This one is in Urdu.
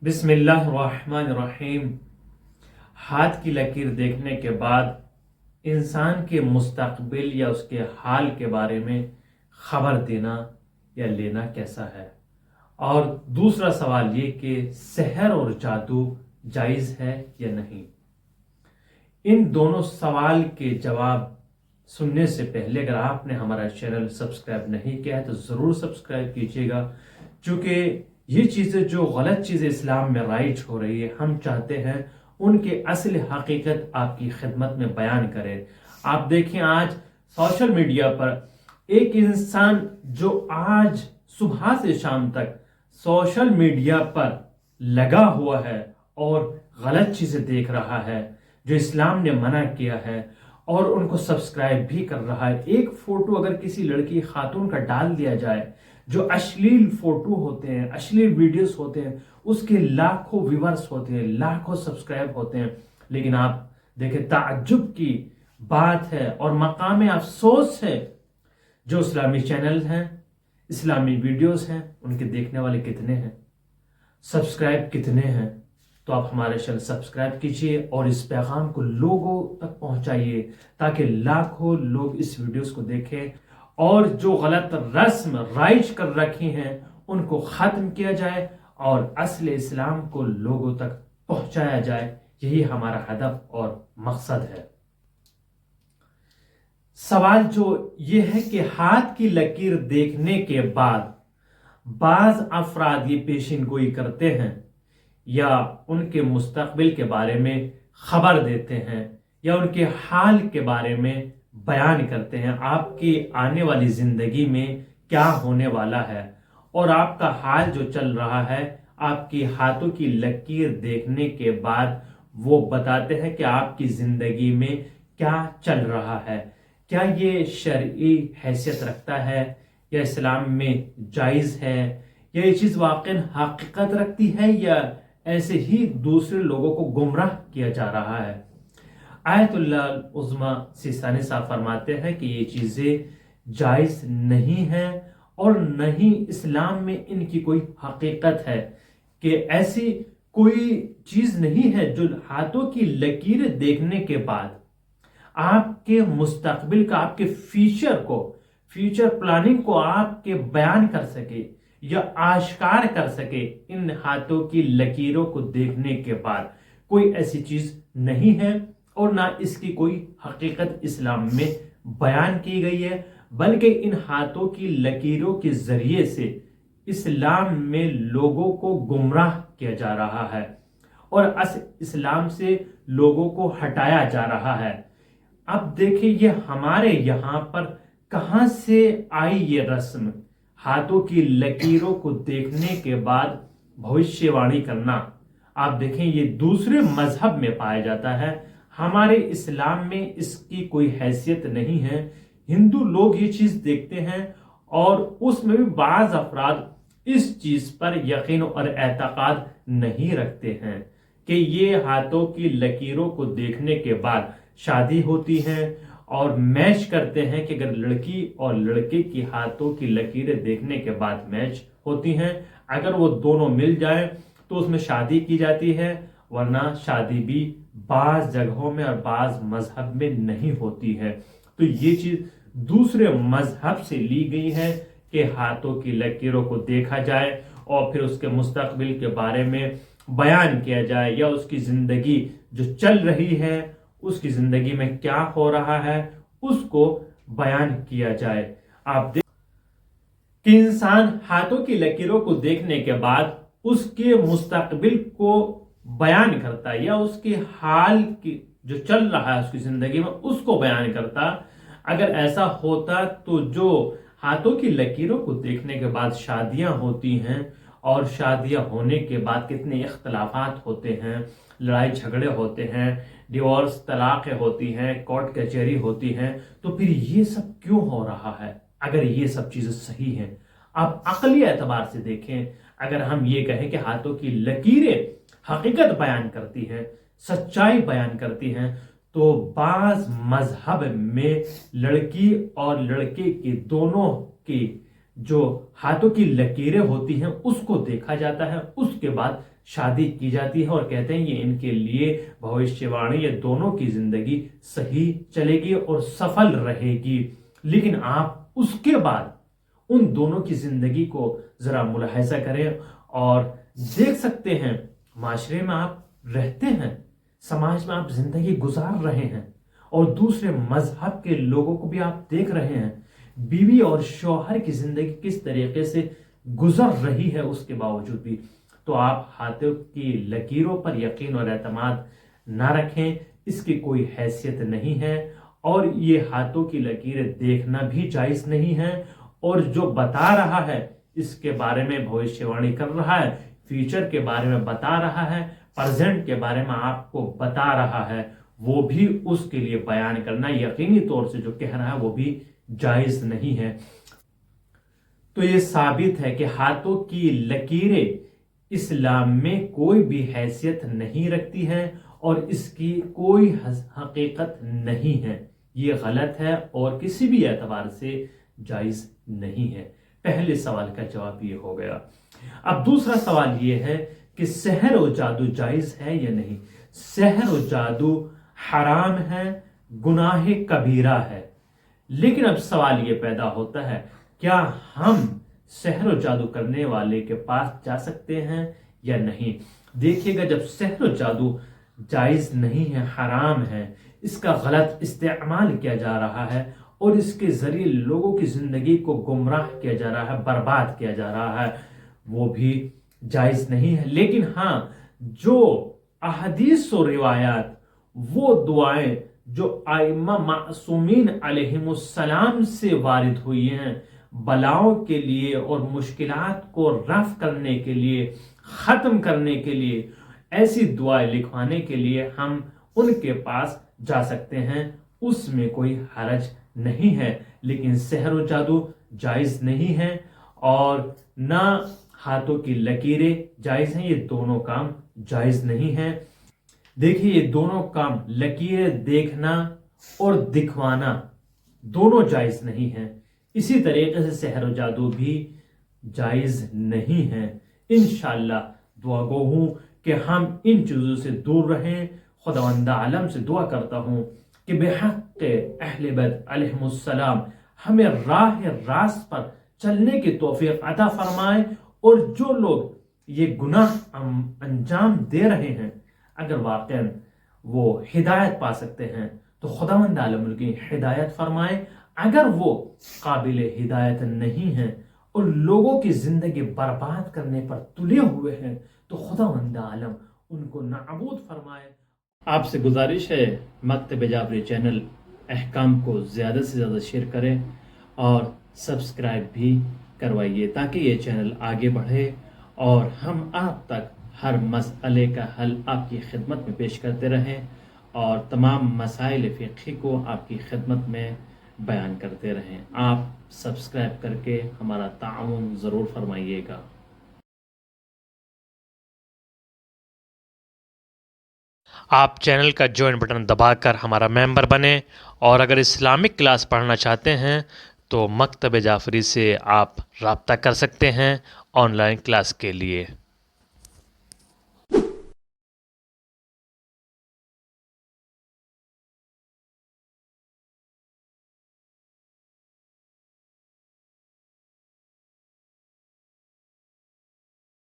بسم اللہ الرحمن الرحیم۔ ہاتھ کی لکیر دیکھنے کے بعد انسان کے مستقبل یا اس کے حال کے بارے میں خبر دینا یا لینا کیسا ہے؟ اور دوسرا سوال یہ کہ سحر اور جادو جائز ہے یا نہیں؟ ان دونوں سوال کے جواب سننے سے پہلے اگر آپ نے ہمارا چینل سبسکرائب نہیں کیا ہے تو ضرور سبسکرائب کیجیے گا، چونکہ یہ چیزیں جو غلط چیزیں اسلام میں رائج ہو رہی ہے ہم چاہتے ہیں ان کے اصل حقیقت آپ کی خدمت میں بیان کریں۔ آپ دیکھیں آج سوشل میڈیا پر ایک انسان جو آج صبح سے شام تک سوشل میڈیا پر لگا ہوا ہے اور غلط چیزیں دیکھ رہا ہے جو اسلام نے منع کیا ہے اور ان کو سبسکرائب بھی کر رہا ہے۔ ایک فوٹو اگر کسی لڑکی خاتون کا ڈال دیا جائے، جو اشلیل فوٹو ہوتے ہیں، اشلیل ویڈیوز ہوتے ہیں، اس کے لاکھوں ویورز ہوتے ہیں، لاکھوں سبسکرائب ہوتے ہیں، لیکن آپ دیکھیں تعجب کی بات ہے اور مقام افسوس ہے جو اسلامی چینل ہیں، اسلامی ویڈیوز ہیں، ان کے دیکھنے والے کتنے ہیں، سبسکرائب کتنے ہیں؟ تو آپ ہمارے چینل سبسکرائب کیجئے اور اس پیغام کو لوگوں تک پہنچائیے تاکہ لاکھوں لوگ اس ویڈیوز کو دیکھیں اور جو غلط رسم رائج کر رکھی ہیں ان کو ختم کیا جائے اور اصل اسلام کو لوگوں تک پہنچایا جائے۔ یہی ہمارا ہدف اور مقصد ہے۔ سوال جو یہ ہے کہ ہاتھ کی لکیر دیکھنے کے بعد بعض افراد یہ پیشین گوئی کرتے ہیں یا ان کے مستقبل کے بارے میں خبر دیتے ہیں یا ان کے حال کے بارے میں بیان کرتے ہیں، آپ کی آنے والی زندگی میں کیا ہونے والا ہے اور آپ کا حال جو چل رہا ہے، آپ کی ہاتھوں کی لکیر دیکھنے کے بعد وہ بتاتے ہیں کہ آپ کی زندگی میں کیا چل رہا ہے۔ کیا یہ شرعی حیثیت رکھتا ہے یا اسلام میں جائز ہے یا یہ چیز واقعی حقیقت رکھتی ہے یا ایسے ہی دوسرے لوگوں کو گمراہ کیا جا رہا ہے؟ آیت اللہ العظمی سیستانی صاحب فرماتے ہیں کہ یہ چیزیں جائز نہیں ہیں اور نہ ہی اسلام میں ان کی کوئی حقیقت ہے، کہ ایسی کوئی چیز نہیں ہے جو ہاتھوں کی لکیریں دیکھنے کے بعد آپ کے مستقبل کا، آپ کے فیوچر پلاننگ کو آپ کے بیان کر سکے یا آشکار کر سکے۔ ان ہاتھوں کی لکیروں کو دیکھنے کے بعد کوئی ایسی چیز نہیں ہے اور نہ اس کی کوئی حقیقت اسلام میں بیان کی گئی ہے، بلکہ ان ہاتھوں کی لکیروں کے ذریعے سے اسلام میں لوگوں کو گمراہ کیا جا رہا ہے اور اسلام سے لوگوں کو ہٹایا جا رہا ہے۔ اب دیکھیں یہ ہمارے یہاں پر کہاں سے آئی یہ رسم، ہاتھوں کی لکیروں کو دیکھنے کے بعد بھوشیہ وانی کرنا؟ آپ دیکھیں یہ دوسرے مذہب میں پایا جاتا ہے، ہمارے اسلام میں اس کی کوئی حیثیت نہیں ہے۔ ہندو لوگ یہ چیز دیکھتے ہیں اور اس میں بھی بعض افراد اس چیز پر یقین اور اعتقاد نہیں رکھتے ہیں کہ یہ ہاتھوں کی لکیروں کو دیکھنے کے بعد شادی ہوتی ہے اور میچ کرتے ہیں کہ اگر لڑکی اور لڑکے کی ہاتھوں کی لکیریں دیکھنے کے بعد میچ ہوتی ہیں، اگر وہ دونوں مل جائیں تو اس میں شادی کی جاتی ہے، ورنہ شادی بھی بعض جگہوں میں اور بعض مذہب میں نہیں ہوتی ہے۔ تو یہ چیز دوسرے مذہب سے لی گئی ہے کہ ہاتھوں کی لکیروں کو دیکھا جائے اور پھر اس کے مستقبل کے بارے میں بیان کیا جائے یا اس کی زندگی جو چل رہی ہے، اس کی زندگی میں کیا ہو رہا ہے اس کو بیان کیا جائے۔ آپ دیکھ کہ انسان ہاتھوں کی لکیروں کو دیکھنے کے بعد اس کے مستقبل کو بیان کرتا یا اس کے حال کی جو چل رہا ہے اس کی زندگی میں اس کو بیان کرتا۔ اگر ایسا ہوتا تو جو ہاتھوں کی لکیروں کو دیکھنے کے بعد شادیاں ہوتی ہیں اور شادیاں ہونے کے بعد کتنے اختلافات ہوتے ہیں، لڑائی جھگڑے ہوتے ہیں، ڈیورس طلاقیں ہوتی ہیں، کورٹ کچہری ہوتی ہیں، تو پھر یہ سب کیوں ہو رہا ہے اگر یہ سب چیزیں صحیح ہیں؟ آپ عقلی اعتبار سے دیکھیں، اگر ہم یہ کہیں کہ ہاتھوں کی لکیریں حقیقت بیان کرتی ہیں، سچائی بیان کرتی ہیں، تو بعض مذہب میں لڑکی اور لڑکے کے دونوں کی جو ہاتھوں کی لکیریں ہوتی ہیں اس کو دیکھا جاتا ہے، اس کے بعد شادی کی جاتی ہے اور کہتے ہیں یہ ان کے لیے بھوشیوانی، یہ دونوں کی زندگی صحیح چلے گی اور سفل رہے گی۔ لیکن آپ اس کے بعد ان دونوں کی زندگی کو ذرا ملاحظہ کریں اور دیکھ سکتے ہیں معاشرے میں آپ رہتے ہیں، سماج میں آپ زندگی گزار رہے ہیں اور دوسرے مذہب کے لوگوں کو بھی آپ دیکھ رہے ہیں، بیوی اور شوہر کی زندگی کس طریقے سے گزر رہی ہے اس کے باوجود بھی، تو آپ ہاتھوں کی لکیروں پر یقین اور اعتماد نہ رکھیں، اس کی کوئی حیثیت نہیں ہے اور یہ ہاتھوں کی لکیریں دیکھنا بھی جائز نہیں ہے، اور جو بتا رہا ہے اس کے بارے میں بھوشیوانی کر رہا ہے، فیوچر کے بارے میں بتا رہا ہے، پریزنٹ کے بارے میں آپ کو بتا رہا ہے، وہ بھی اس کے لیے بیان کرنا یقینی طور سے جو کہہ رہا ہے وہ بھی جائز نہیں ہے۔ تو یہ ثابت ہے کہ ہاتھوں کی لکیریں اسلام میں کوئی بھی حیثیت نہیں رکھتی ہیں اور اس کی کوئی حقیقت نہیں ہے، یہ غلط ہے اور کسی بھی اعتبار سے جائز نہیں ہے۔ پہلے سوال کا جواب یہ ہو گیا۔ اب دوسرا سوال یہ ہے کہ سحر و جادو جائز ہے یا نہیں؟ سحر و جادو حرام ہے، گناہ کبیرہ ہے، لیکن اب سوال یہ پیدا ہوتا ہے کیا ہم سحر و جادو کرنے والے کے پاس جا سکتے ہیں یا نہیں؟ دیکھیے گا، جب سحر و جادو جائز نہیں ہے، حرام ہے، اس کا غلط استعمال کیا جا رہا ہے اور اس کے ذریعے لوگوں کی زندگی کو گمراہ کیا جا رہا ہے، برباد کیا جا رہا ہے، وہ بھی جائز نہیں ہے۔ لیکن ہاں، جو احادیث و روایات، وہ دعائیں جو ائمہ معصومین علیہم السلام سے وارد ہوئی ہیں، بلاؤں کے لیے اور مشکلات کو رفع کرنے کے لیے، ختم کرنے کے لیے، ایسی دعائیں لکھوانے کے لیے ہم ان کے پاس جا سکتے ہیں، اس میں کوئی حرج نہیں ہے۔ لیکن سحر و جادو جائز نہیں ہے اور نہ ہاتھوں کی لکیریں جائز ہیں، یہ دونوں کام جائز نہیں ہیں۔ دیکھیے، یہ دونوں کام، لکیریں دیکھنا اور دکھوانا، دونوں جائز نہیں ہیں۔ اسی طریقے سے سحر و جادو بھی جائز نہیں ہے۔ انشاءاللہ دعا گو ہوں کہ ہم ان چیزوں سے دور رہیں۔ خداوند عالم سے دعا کرتا ہوں کہ بحق اہل بیت علیہم السلام ہمیں راہ راست پر چلنے کی توفیق عطا فرمائے، اور جو لوگ یہ گناہ انجام دے رہے ہیں اگر واقعاً وہ ہدایت پا سکتے ہیں تو خداوند عالم ان کی ہدایت فرمائے، اگر وہ قابل ہدایت نہیں ہیں اور لوگوں کی زندگی برباد کرنے پر تلے ہوئے ہیں تو خداوند عالم ان کو نابود فرمائے۔ آپ سے گزارش ہے مکتب جعفری چینل احکام کو زیادہ سے زیادہ شیئر کریں اور سبسکرائب بھی کروائیے تاکہ یہ چینل آگے بڑھے اور ہم آپ تک ہر مسئلے کا حل آپ کی خدمت میں پیش کرتے رہیں اور تمام مسائل فقہی کو آپ کی خدمت میں بیان کرتے رہیں۔ آپ سبسکرائب کر کے ہمارا تعاون ضرور فرمائیے گا۔ آپ چینل کا جوائن بٹن دبا کر ہمارا ممبر بنیں، اور اگر اسلامک کلاس پڑھنا چاہتے ہیں تو مکتب جعفری سے آپ رابطہ کر سکتے ہیں آن لائن کلاس کے لیے۔